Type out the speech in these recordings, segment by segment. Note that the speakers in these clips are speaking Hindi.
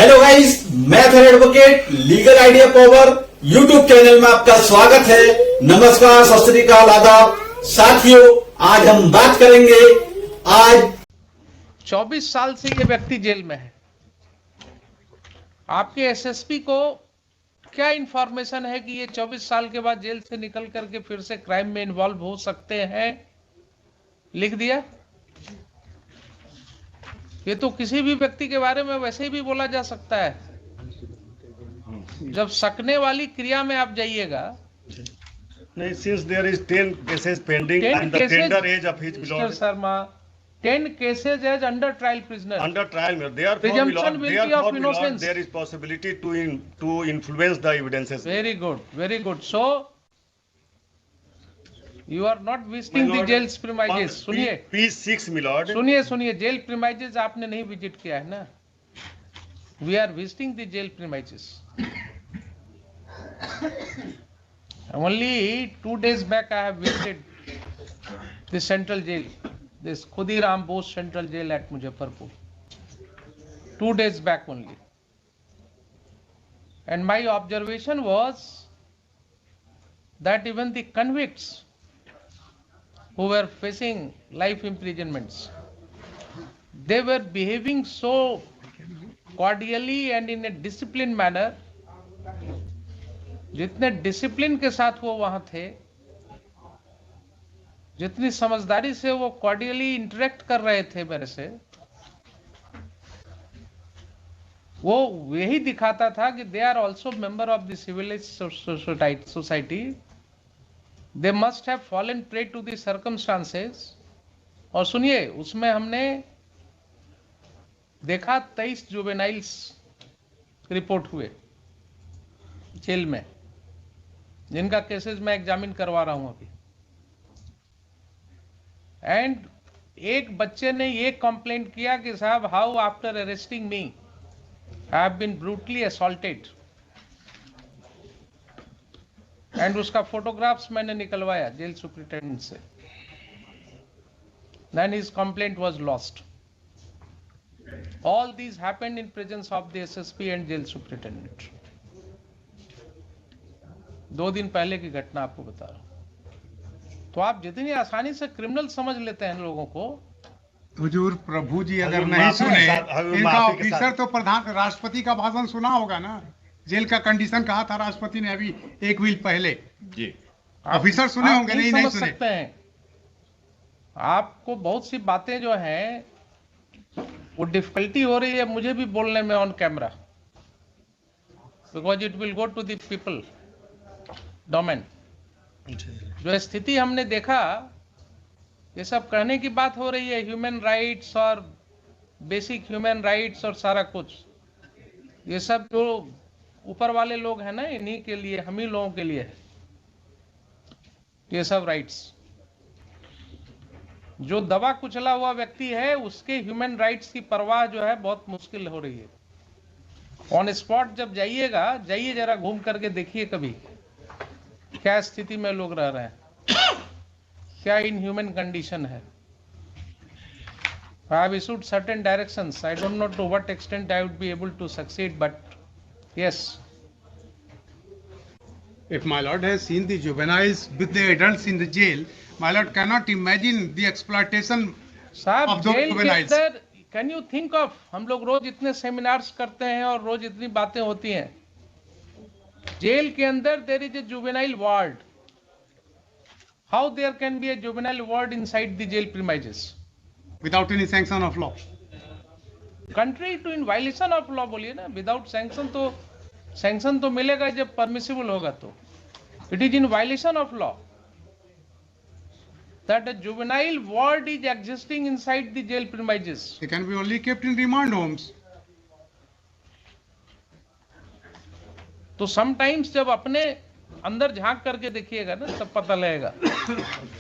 हेलो गाइस, मैं फिर advocate legal idea power YouTube channel में आपका स्वागत है। नमस्कार, सत श्री अकाल, आदाब। साथियों, आज हम बात करेंगे। आज 24 साल से ये व्यक्ति जेल में है। आपके एसएसपी को क्या इंफॉर्मेशन है कि ये 24 साल के बाद जेल से निकल करके फिर से क्राइम में इन्वॉल्व हो सकते हैं? लिख दिया। ये तो किसी भी व्यक्ति के बारे में वैसे ही भी बोला जा सकता है। जब सकने वाली क्रिया में आप जाइएगा, नहीं, since there is 10 cases pending 10 and the cases, tender age of his Mr. lord Sharma, 10 cases as under trial prisoner. under trial, therefore, Presumption will be of innocence. there is possibility to influence the evidences. Very good, very good. So you are not visiting the jail's premises. सुनिए, P6, my lord. सुनिए, जेल प्रीमाइजेस आपने नहीं विजिट किया है ना? We are visiting the jail premises. Only 2 days back I have visited the central jail, this Khudiram Bose Central Jail at Muzaffarpur. 2 days back only. And my observation was that even the convicts who were facing life imprisonments, they were behaving so cordially and in a disciplined manner. जितने डिसिप्लिन के साथ वो वहां थे, जितनी समझदारी से वो कॉर्डियली इंटरेक्ट कर रहे थे मेरे से, वो यही दिखाता था कि they are also member of the civilised society. They must have fallen prey to the circumstances. और सुनिए, उसमें हमने देखा 23 जुवेनाइल्स रिपोर्ट हुए जेल में, जिनका केसेस मैं एग्जामिन करवा रहा हूं अभी। एंड एक बच्चे ने ये कंप्लेंट किया कि साहब, how after arresting me I have been brutally assaulted. And उसका फोटोग्राफ्स मैंने निकलवाया जेल सुपरिटेंडेंट से। Then his complaint was lost. All these happened in presence of the SSP and jail superintendent. 2 दिन पहले की घटना आपको बता रहा हूं। तो आप जितनी आसानी से क्रिमिनल समझ लेते हैं लोगों को। हुजूर प्रभु जी अगर नहीं सुने, इनका ऑफिसर तो प्रधान राष्ट्रपति का भाषण सुना होगा ना। जेल का कंडीशन कहा था राष्ट्रपति ने अभी 1 वीक पहले जी। ऑफिसर सुने होंगे, नहीं समझ सुने सकते हैं। आपको बहुत सी बातें जो हैं वो डिफिकल्टी हो रही है मुझे भी बोलने में on camera, because it will go to the people domain. जो स्थिति हमने देखा, ये सब कहने की बात हो रही है, ह्यूमन राइट्स और बेसिक ह्यूमन राइट्स और सारा कुछ, ये सब जो ऊपर वाले लोग हैं ना, इन्हीं के लिए, हम ही लोगों के लिए है ये सब राइट्स। जो दबा कुचला हुआ व्यक्ति है, उसके ह्यूमन राइट्स की परवाह जो है बहुत मुश्किल हो रही है। ऑन स्पॉट जब जाइएगा, जाइए जरा घूम करके देखिए कभी क्या स्थिति में लोग रह रहे हैं, क्या इनह्यूमन कंडीशन है। I have issued certain directions. I don't know to what extent I would be able to succeed, but yes. If my lord has seen the juveniles with the adults in the jail, my lord cannot imagine the exploitation साहब, of those जेल के juveniles. अंदर कैन यू थिंक ऑफ, हम लोग रोज इतने सेमिनार्स करते हैं और रोज इतनी बातें होती हैं। जेल के अंदर there is a juvenile ward. How there can be a juvenile ward inside the jail premises Without any sanction of law. Country to in violation of law बोलिए ना। विदाउट सैंक्शन तो मिलेगा जब परमिसिबल होगा, तो it is in violation of law that a juvenile ward is existing inside the jail premises. They can be only kept in remand homes. तो समटाइम्स जब अपने अंदर झांक करके देखिएगा ना, तब पता लगेगा।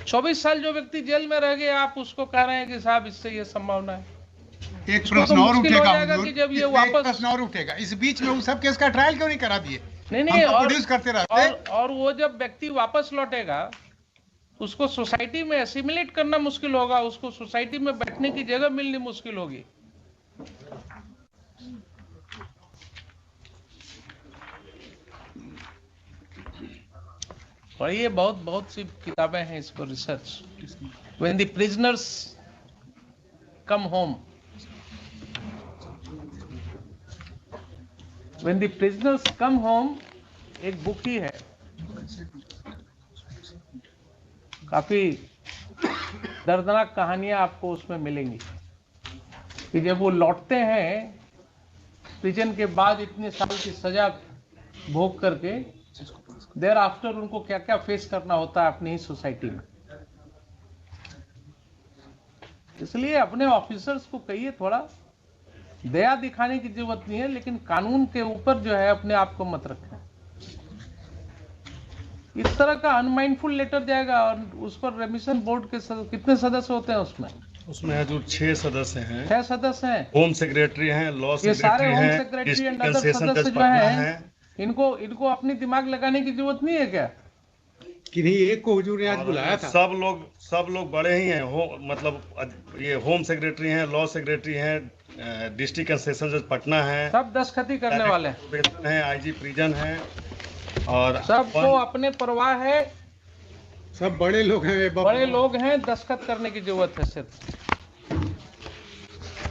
24 साल जो व्यक्ति जेल में रह गया, आप उसको कह रहे हैं कि साहब इससे ये संभावना है। एक उसको प्रश्न तो और मुश्किल हो उठेगा जाएगा हुजूर, कि जब ये इसमें एक वापस- प्रश्न और उठेगा, इस बीच में उस सब केस का ट्रायल क्यों नहीं करा दिए? नहीं, हम तो प्रोड्यूस करते रहते। और वो जब व्यक्ति वापस लौटेगा, उसको सोसाइटी में एसिमिलेट करना मुश्किल होगा, उसको सोसाइटी में बैठने की जगह मिलनी मुश्किल होगी। पढ़िए, बहुत बहुत सी किताबें हैं इस पर research. When the prisoners come home, when the prisoners come home एक बुक ही है, काफी दर्दनाक कहानियां आपको उसमें मिलेंगी कि जब वो लौटते हैं प्रिजन के बाद इतने साल की सजा भोग करके, देयर आफ्टर उनको क्या क्या फेस करना होता है अपनी ही सोसाइटी में। इसलिए अपने ऑफिसर्स को कहिए थोड़ा दया दिखाने की जरूरत नहीं है, लेकिन कानून के ऊपर जो है अपने आप को मत रखें। इस तरह का अनमाइंडफुल लेटर जाएगा और उस पर रेमिशन बोर्ड के कितने सदस्य होते हैं उसमें? उसमें हजूर 6 सदस्य हैं। 6 सदस्य हैं। होम सेक्रेटरी हैं, लॉ ये सारे सेक्रेटरी होम हैं, secretary and district other session सदस्य जज जो पटना हैं, हैं। इनको अपनी दिमाग लगाने की जरूरत नहीं है क्या? किन्हीं एक को हुजूर ने आज और बुलाया था। सब लोग बड़े ही हैं। मतलब ये होम सेक्रेटरी हैं, लॉ सेक्रेटरी हैं, डिस्ट्रिक्ट एंड सेशन जज पटना हैं, सब दस्तखती करने वाले हैं, प्रोबेशन हैं, आईजी प्रिजन हैं, और सबको अपने परवाह है, सब बड़े लोग हैं, बड़े लोग हैं, दस्तखत करने की जरूरत है सिर्फ।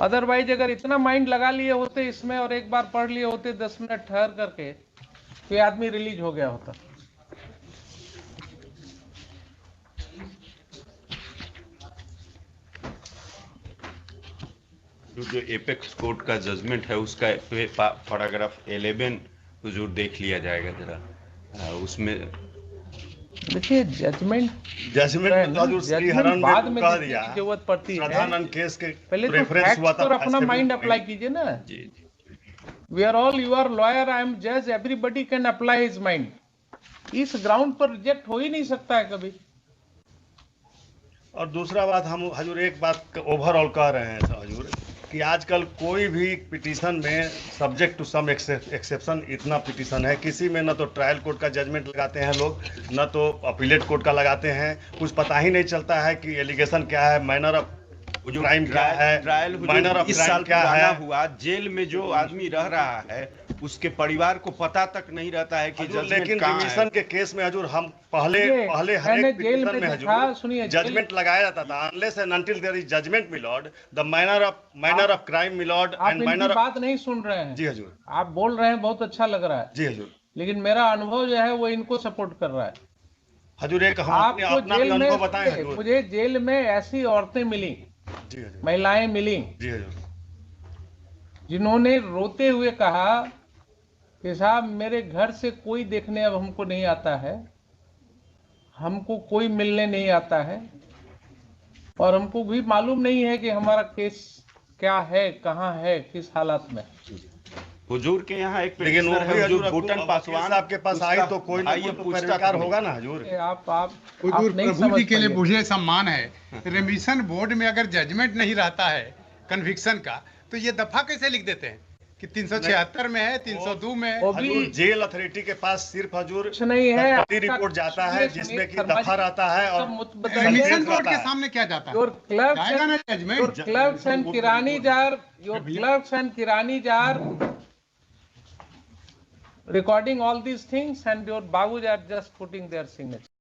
अदरवाइज अगर इतना माइंड लगा लिए होते इसमें और एक बार पढ़ लिए होते 10 मिनट ठहर करके, तो ये आदमी रिलीज हो गया होता। जो एपेक्स कोर्ट का जजमेंट है उसका पैराग्राफ 11 हुजूर देख लिया जाएगा जरा। उसमें देखिए जजमेंट बाद में देखने की जरूरत पड़ती है, केस के पहले तो रेफरेंस हुआ फैक्ट्स था। पर अपना माइंड अप्लाई कीजिए ना। We are all, you are lawyer, I am जज, everybody can apply his mind. इस ग्राउंड पर रिजेक्ट हो ही नहीं सकता है कभी। और दूसरा बात, हम हजूर एक बात ओवरऑल कह रहे हैं हजूर कि आजकल कोई भी पिटीशन में सब्जेक्ट टू सम एक्सेप्शन इतना पिटीशन है, किसी में न तो ट्रायल कोर्ट का जजमेंट लगाते हैं लोग, न तो अपीलेट कोर्ट का लगाते हैं। कुछ पता ही नहीं चलता है कि एलिगेशन क्या है, मैनर ऑफ क्राइम क्या है, ट्रायल माइनर ऑफ इस साल क्राइम क्या है। हुआ, जेल में जो आदमी रह रहा है उसके परिवार को पता तक नहीं रहता है कि लेकिन रिमिशन के केस में हजूर हम पहले हर एक जेल पिटीशन में में देखा, हजूर सुनिए, जजमेंट लगाया जाता था। Unless and until there is judgment milord, the manner of crime milord आप एंड इनकी मैनर बात नहीं सुन रहे हैं। जी हजूर, आप बोल रहे हैं, बहुत अच्छा लग रहा है, जी हजूर, लेकिन मेरा अनुभव जो है वो इनको सपोर्ट कर रहा है। हजूर एक हम आपको अपना जेल अनुभव में, बताएं हजूर। मुझे जेल में ऐसी औरतें मिली, जी हजूर, महिलाएं मिली, जी हजूर, जिन्होंने रोते हुए कहा कि साहब मेरे घर से कोई देखने अब हमको नहीं आता है, हमको कोई मिलने नहीं आता है, और हमको भी मालूम नहीं है कि हमारा केस क्या है, कहाँ है, किस हालात में। हुजूर के यहाँ एक लेकिन वो petitioner भी है, जो हजूर भूटन पासवान आपके पास आई तो कोई ना कोई तो परिष्कार होगा ना हजूर। आप हुजूर नहीं प्रभु समझ जी के लिए पाइए। मुझे सम्मान है। रेमिशन बोर्ड में अगर जजमेंट नहीं रहता है कन्विक्शन का, तो ये दफा कैसे लिख देते हैं कि 376 में है, 302 में है। वो भी हजूर जेल अथॉरिटी के पास सिर्फ हजूर कुछ नहीं है, सरकारी रिपोर्ट जाता है जिसमें कि दफा रहता है और रेमिशन बोर्ड के सामने क्या जाता है? Your clerks जाएगा ना and, judgment. your clerks and Kiranis are recording all these things, and your babus are just putting their signature.